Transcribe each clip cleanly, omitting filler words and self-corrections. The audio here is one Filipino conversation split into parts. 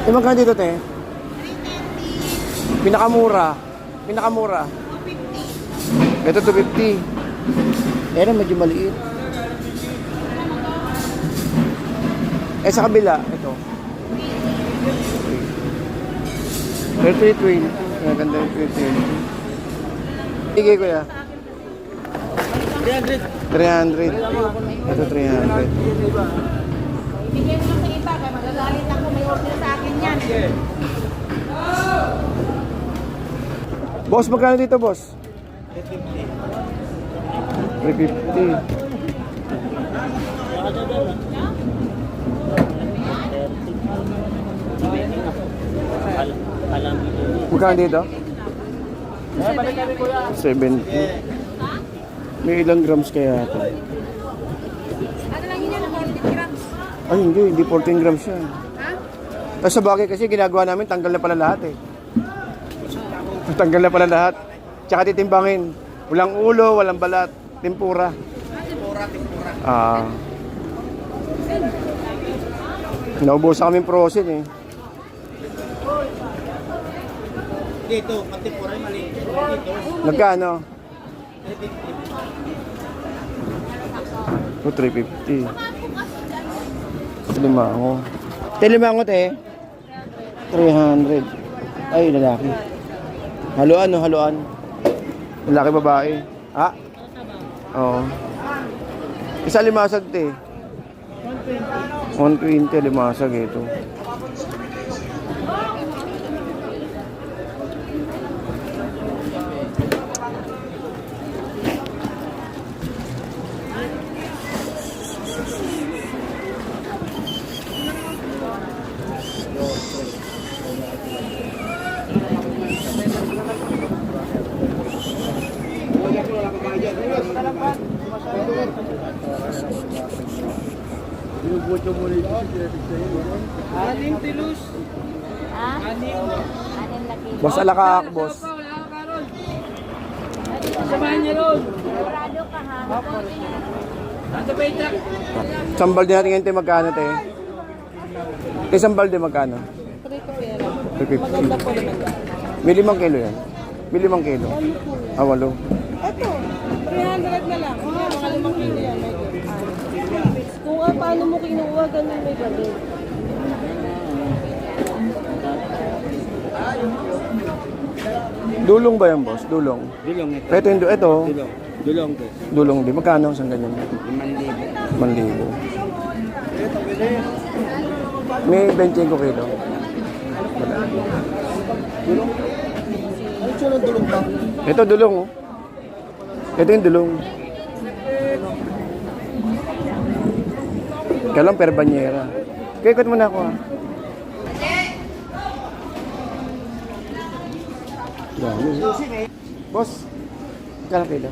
Magkano dito, te? Pinakamura. Pinakamura. 250. Ito, 250. Eh, medyo maliit. Eh, sa kabila, ito. 320. Ang ganda yung 320. Sige, kuya. 300. 300. Ito, 300. Ibigay mo lang sa iba, kaya magagalit ako, may order sa akin yan. Boss, magkano dito, boss? 350. Magkano dito? 70. May ilang grams kaya ito? Ano lang yun, 40 grams. Ay, hindi 14 grams yan. Ha? Tapos sa bagay kasi ginagawa namin, tanggal na pala lahat eh. Tanggal na pala lahat. Tsaka titimbangin. Walang ulo, walang balat. Tempura. Ah. Naubusan kaming prosin eh. Dito, pati pura mali. Dito. Nagkano? 350. Limango. Limango te. 300. Ay, lalaki. Haluan no, haluan. Lalaki babae. Ha? Oo. Isa limasag te. 120 limasag ito. Aning tilus. Ha? Anin laki. Boss alakak, boss. Samahan niya ron. Sigurado ka ha? Nasa paycheck. Sambal din natin ngayon tayo magkano te? Te, sambal din magkano? 350. May 5 kilo yan. May 5 kilo. Ah, 8. Ito, 300 na lang. Mga 5 kilo yan. May ganun. Kung paano mo kinuha, ganun may ganun. Dulong ba yan, boss? Dulong. Dulong ito. Ito yung ito. Dulong. Dulong to. Dulong din. Magkano isang ganyan? 5,000. 1,000. May 25 kilo. Ano siya ng dulong ba? Ito dulong, oh. Ito yung dulong. Kaya lang per banyera. Kaya ikot mo na ako, ha. Dami. Boss, kala kilo?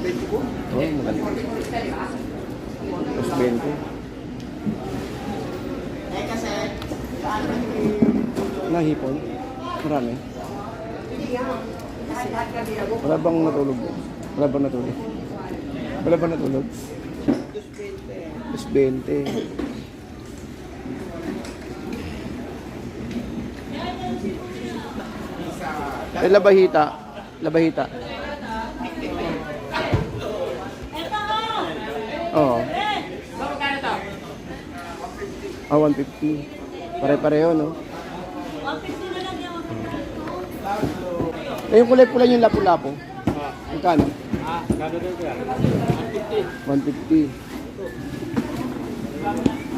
20 po? Oo, maganda. Plus 20. Nahipon? Marami? Wala bang natulog? Wala bang natulog? Wala bang natulog? Plus 20. Eh, labahita. Labahita. Oo. Ah, 150. Pare-pareho, no? 150 na lang yan. Eh, yung kulay pula yung lapu-lapu. Magkano? Gagawin ko yan. 150.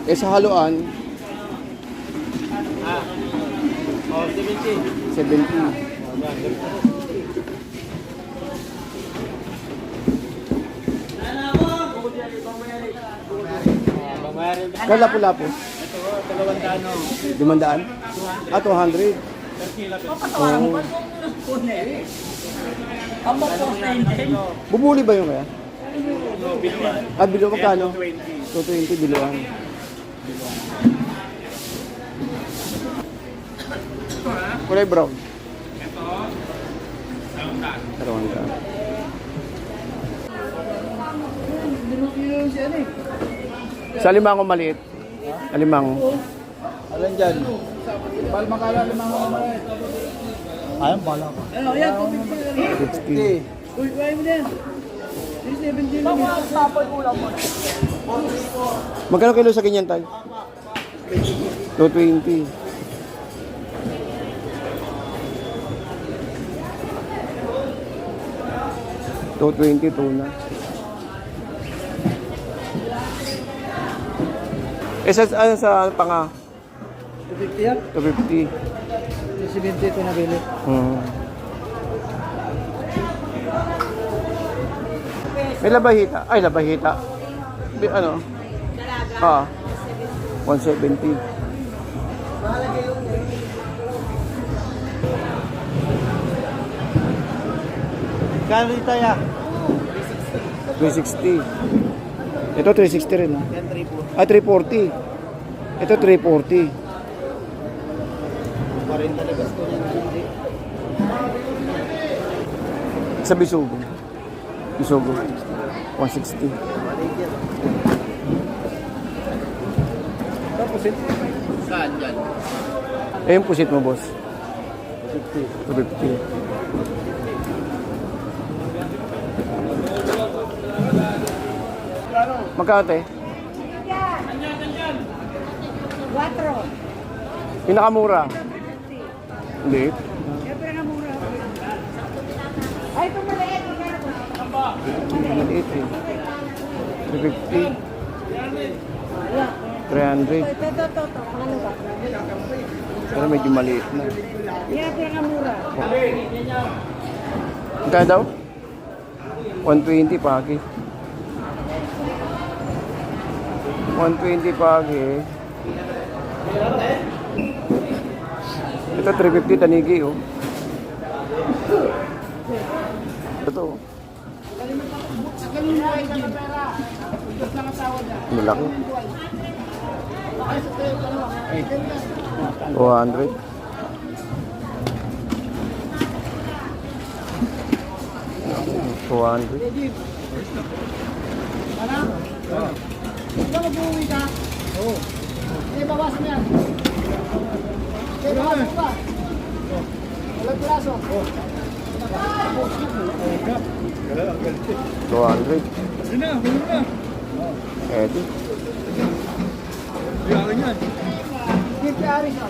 Eh, sa haluan, Oh, 70. 70. Babayarin. Kaya lapu-lapu? Ito, 200. 500? Ah, 200. Oo. Bubuli ba yung kaya? Ah, bilo magkano? 220 biluan. Kulay brown. Ito, 200. Sa limango maliit. Alimango. Alin dyan? Palma kala limang mga ayun, bala ko. 60. Uy, kaya mo din. 370 lang. Magkano kilo sa ganyan tayo? 220. $220 tuna. Eh sa panga? 250 yan? 250. 370 ito nabili. May labahita. Ay, labahita. Ano? Ah. 170. Kano ito ya? 360. Ito 360 rin. Yan 340. Ah, 340. Ito 340. 40 labas ko yan. Hindi. Sa Bisugo. Bisugo. 160. Tapos ito. Saan yan? Eh, yung pusit mo, boss. 50. 250. Magkano, te? 4. Pinakamura. Liit. Ay, ito maliit. Maliit eh. 350. 300. Ito. Ano ba? Pero medyo maliit na. Yan, pinakamura. Magkano daw? 120 pagi. 120 pagi. Ito 350 tanigi oh. Ito. Malaki. 200. Ito mag-uwi ka? Oo. Eh, bawasan yan. Eh, bawasan pa. Walang piraso. 200. Yun na, huli na. Eto. Yan yan. Hindi, piyari siya.